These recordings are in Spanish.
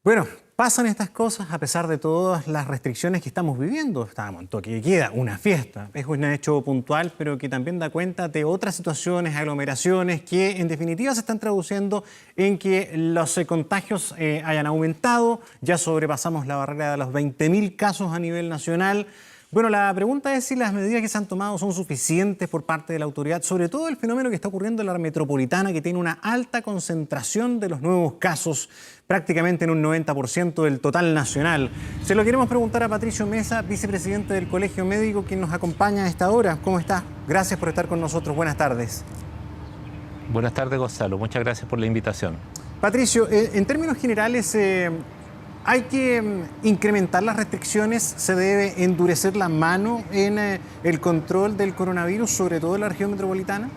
Bueno, pasan estas cosas a pesar de todas las restricciones que estamos viviendo. Estábamos en toque de queda, una fiesta. Es un hecho puntual, pero que también da cuenta de otras situaciones, aglomeraciones, que en definitiva se están traduciendo en que los contagios hayan aumentado. Ya sobrepasamos la barrera de los 20.000 casos a nivel nacional. Bueno, la pregunta es si las medidas que se han tomado son suficientes por parte de la autoridad, sobre todo el fenómeno que está ocurriendo en la metropolitana, que tiene una alta concentración de los nuevos casos, prácticamente en un 90% del total nacional. Se lo queremos preguntar a Patricio Mesa, vicepresidente del Colegio Médico, quien nos acompaña a esta hora. ¿Cómo está? Gracias por estar con nosotros. Buenas tardes. Buenas tardes, Gonzalo. Muchas gracias por la invitación. Patricio, en términos generales, ¿hay que incrementar las restricciones? ¿Se debe endurecer la mano en el control del coronavirus, sobre todo en la región metropolitana?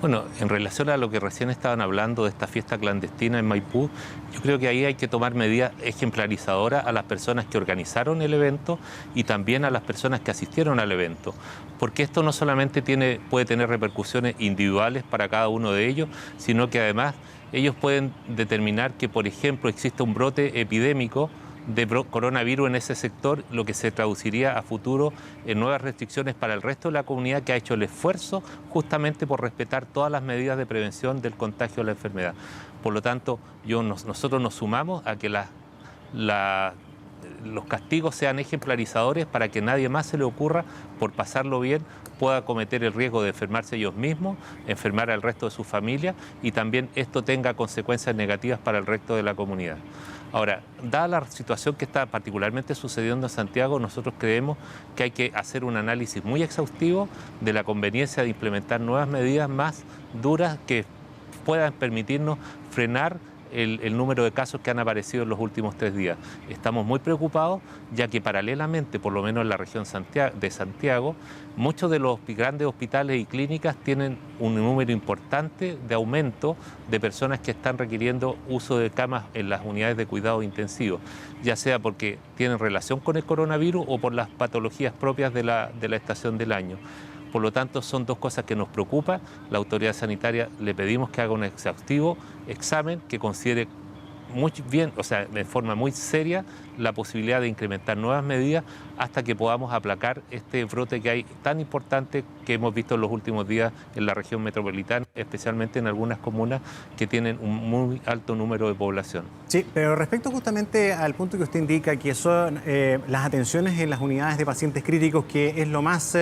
Bueno, en relación a lo que recién estaban hablando de esta fiesta clandestina en Maipú, yo creo que ahí hay que tomar medidas ejemplarizadoras a las personas que organizaron el evento y también a las personas que asistieron al evento, porque esto no solamente puede tener repercusiones individuales para cada uno de ellos, sino que además ellos pueden determinar que, por ejemplo, existe un brote epidémico de coronavirus en ese sector, lo que se traduciría a futuro en nuevas restricciones para el resto de la comunidad que ha hecho el esfuerzo justamente por respetar todas las medidas de prevención del contagio de la enfermedad. Por lo tanto, nosotros nos sumamos a que los castigos sean ejemplarizadores para que nadie más se le ocurra, por pasarlo bien, pueda cometer el riesgo de enfermarse ellos mismos, enfermar al resto de su familia y también esto tenga consecuencias negativas para el resto de la comunidad. Ahora, dada la situación que está particularmente sucediendo en Santiago, nosotros creemos que hay que hacer un análisis muy exhaustivo de la conveniencia de implementar nuevas medidas más duras que puedan permitirnos frenar el número de casos que han aparecido en los últimos 3 días. Estamos muy preocupados, ya que paralelamente, por lo menos en la región de Santiago, muchos de los grandes hospitales y clínicas tienen un número importante de aumento de personas que están requiriendo uso de camas en las unidades de cuidado intensivo, ya sea porque tienen relación con el coronavirus o por las patologías propias de la estación del año. Por lo tanto, son dos cosas que nos preocupan. La autoridad sanitaria le pedimos que haga un exhaustivo examen, que considere muy bien, o sea, de forma muy seria, la posibilidad de incrementar nuevas medidas hasta que podamos aplacar este brote que hay tan importante que hemos visto en los últimos días en la región metropolitana, especialmente en algunas comunas que tienen un muy alto número de población. Sí, pero respecto justamente al punto que usted indica, que son las atenciones en las unidades de pacientes críticos, que es lo más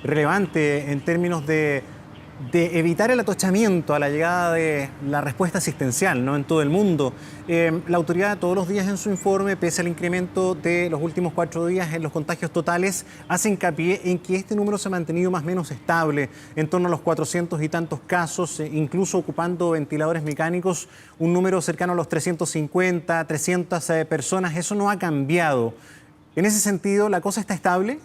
relevante en términos de evitar el atochamiento a la llegada de la respuesta asistencial, ¿no?, en todo el mundo. La autoridad todos los días en su informe, pese al incremento de los últimos 4 días en los contagios totales, hace hincapié en que este número se ha mantenido más o menos estable, en torno a los 400 y tantos casos, incluso ocupando ventiladores mecánicos, un número cercano a los 350, 300 personas. Eso no ha cambiado. En ese sentido, ¿la cosa está estable?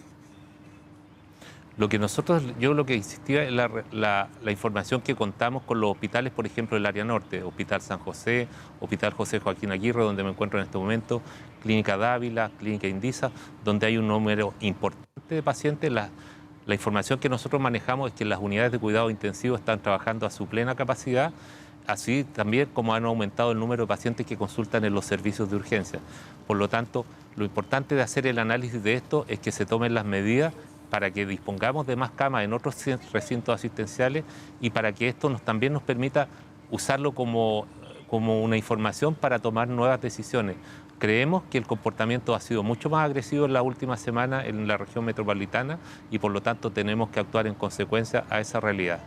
Yo lo que insistía es la información que contamos con los hospitales, por ejemplo, del área norte, Hospital San José, Hospital José Joaquín Aguirre, donde me encuentro en este momento, Clínica Dávila, Clínica Indisa, donde hay un número importante de pacientes. La información que nosotros manejamos es que las unidades de cuidado intensivo están trabajando a su plena capacidad, así también como han aumentado el número de pacientes que consultan en los servicios de urgencia. Por lo tanto, lo importante de hacer el análisis de esto es que se tomen las medidas para que dispongamos de más camas en otros recintos asistenciales y para que esto también nos permita usarlo como una información para tomar nuevas decisiones. Creemos que el comportamiento ha sido mucho más agresivo en la última semana en la región metropolitana y por lo tanto tenemos que actuar en consecuencia a esa realidad.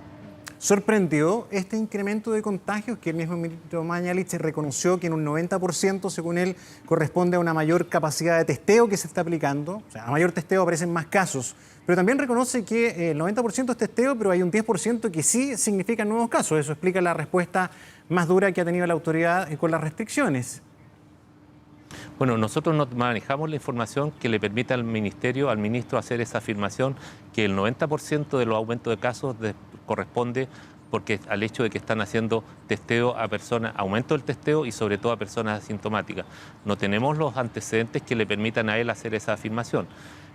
¿Sorprendió este incremento de contagios que el mismo ministro Mañalich reconoció que en un 90%, según él, corresponde a una mayor capacidad de testeo que se está aplicando? O sea, a mayor testeo aparecen más casos, pero también reconoce que el 90% es testeo, pero hay un 10% que sí significan nuevos casos. Eso explica la respuesta más dura que ha tenido la autoridad con las restricciones. Bueno, nosotros no manejamos la información que le permita al ministro hacer esa afirmación, que el 90% de los aumentos de casos corresponde al hecho de que están haciendo testeo a personas, aumento del testeo y sobre todo a personas asintomáticas. No tenemos los antecedentes que le permitan a él hacer esa afirmación.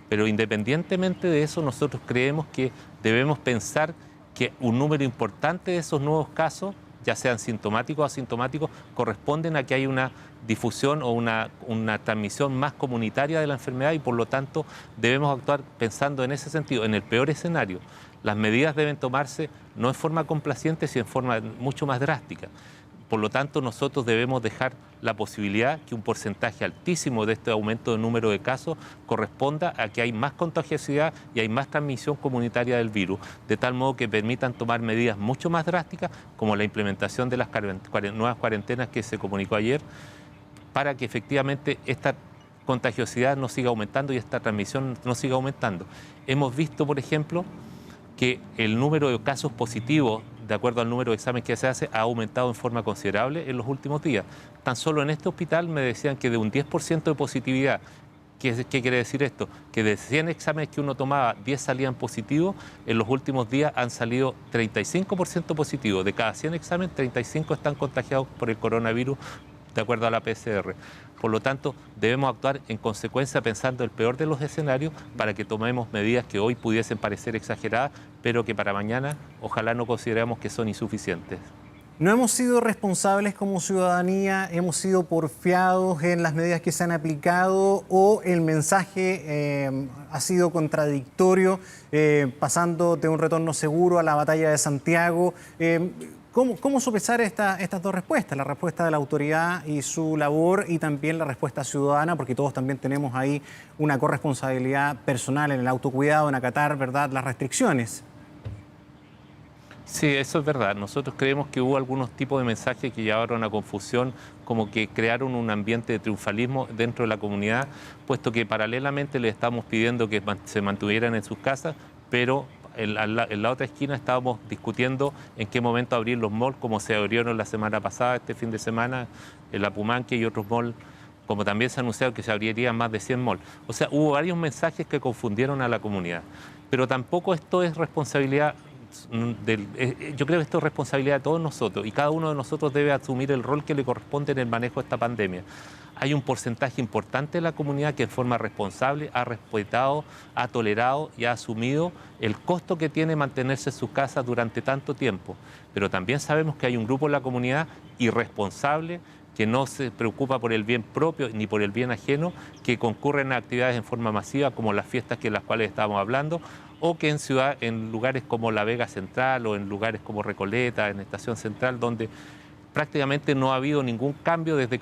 Pero independientemente de eso, nosotros creemos que debemos pensar que un número importante de esos nuevos casos ya sean sintomáticos o asintomáticos, corresponden a que hay una difusión o una transmisión más comunitaria de la enfermedad y por lo tanto debemos actuar pensando en ese sentido. En el peor escenario, las medidas deben tomarse no en forma complaciente, sino en forma mucho más drástica. Por lo tanto, nosotros debemos dejar la posibilidad que un porcentaje altísimo de este aumento de número de casos corresponda a que hay más contagiosidad y hay más transmisión comunitaria del virus, de tal modo que permitan tomar medidas mucho más drásticas, como la implementación de las nuevas cuarentenas que se comunicó ayer, para que efectivamente esta contagiosidad no siga aumentando y esta transmisión no siga aumentando. Hemos visto, por ejemplo, que el número de casos positivos, de acuerdo al número de exámenes que se hace, ha aumentado en forma considerable en los últimos días. Tan solo en este hospital me decían que de un 10% de positividad. ¿Qué quiere decir esto? Que de 100 exámenes que uno tomaba, 10 salían positivos, en los últimos días han salido 35% positivos. De cada 100 exámenes, 35 están contagiados por el coronavirus, de acuerdo a la PCR. Por lo tanto, debemos actuar en consecuencia pensando el peor de los escenarios para que tomemos medidas que hoy pudiesen parecer exageradas, pero que para mañana ojalá no consideremos que son insuficientes. No hemos sido responsables como ciudadanía, hemos sido porfiados en las medidas que se han aplicado o el mensaje ha sido contradictorio, pasando de un retorno seguro a la batalla de Santiago. ¿Cómo sopesar estas dos respuestas? La respuesta de la autoridad y su labor y también la respuesta ciudadana, porque todos también tenemos ahí una corresponsabilidad personal en el autocuidado, en acatar, ¿verdad?, las restricciones. Sí, eso es verdad. Nosotros creemos que hubo algunos tipos de mensajes que llevaron a confusión, como que crearon un ambiente de triunfalismo dentro de la comunidad, puesto que paralelamente les estamos pidiendo que se mantuvieran en sus casas, pero en la otra esquina estábamos discutiendo en qué momento abrir los malls, como se abrieron la semana pasada, este fin de semana, en la Pumanque y otros malls, como también se ha anunciado que se abrirían más de 100 malls. O sea, hubo varios mensajes que confundieron a la comunidad, pero tampoco esto es responsabilidad yo creo que esto es responsabilidad de todos nosotros y cada uno de nosotros debe asumir el rol que le corresponde en el manejo de esta pandemia. Hay un porcentaje importante de la comunidad que en forma responsable ha respetado, ha tolerado y ha asumido el costo que tiene mantenerse en sus casas durante tanto tiempo. Pero también sabemos que hay un grupo en la comunidad irresponsable que no se preocupa por el bien propio ni por el bien ajeno, que concurren a actividades en forma masiva como las fiestas de las cuales estábamos hablando, o que en lugares como La Vega Central o en lugares como Recoleta, en Estación Central, donde prácticamente no ha habido ningún cambio desde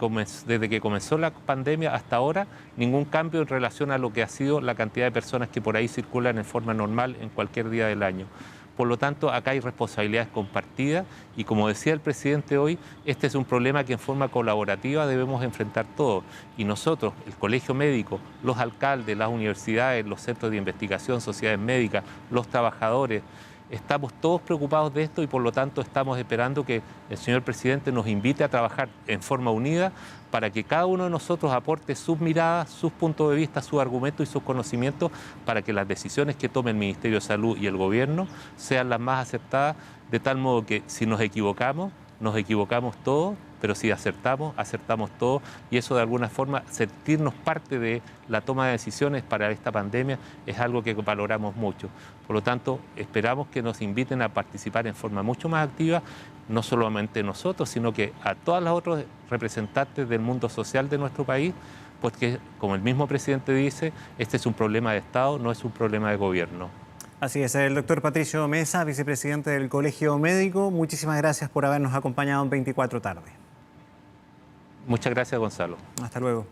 que comenzó la pandemia hasta ahora, ningún cambio en relación a lo que ha sido la cantidad de personas que por ahí circulan en forma normal en cualquier día del año. Por lo tanto, acá hay responsabilidades compartidas y como decía el presidente hoy, este es un problema que en forma colaborativa debemos enfrentar todos. Y nosotros, el Colegio Médico, los alcaldes, las universidades, los centros de investigación, sociedades médicas, los trabajadores, estamos todos preocupados de esto y por lo tanto estamos esperando que el señor presidente nos invite a trabajar en forma unida para que cada uno de nosotros aporte sus miradas, sus puntos de vista, sus argumentos y sus conocimientos para que las decisiones que tome el Ministerio de Salud y el Gobierno sean las más acertadas, de tal modo que si nos equivocamos todos, pero si acertamos todos y eso de alguna forma, sentirnos parte de la toma de decisiones para esta pandemia es algo que valoramos mucho. Por lo tanto, esperamos que nos inviten a participar en forma mucho más activa, no solamente nosotros, sino que a todos los otros representantes del mundo social de nuestro país, porque como el mismo presidente dice, este es un problema de Estado, no es un problema de gobierno. Así es, el doctor Patricio Mesa, vicepresidente del Colegio Médico. Muchísimas gracias por habernos acompañado en 24 tarde. Muchas gracias, Gonzalo. Hasta luego.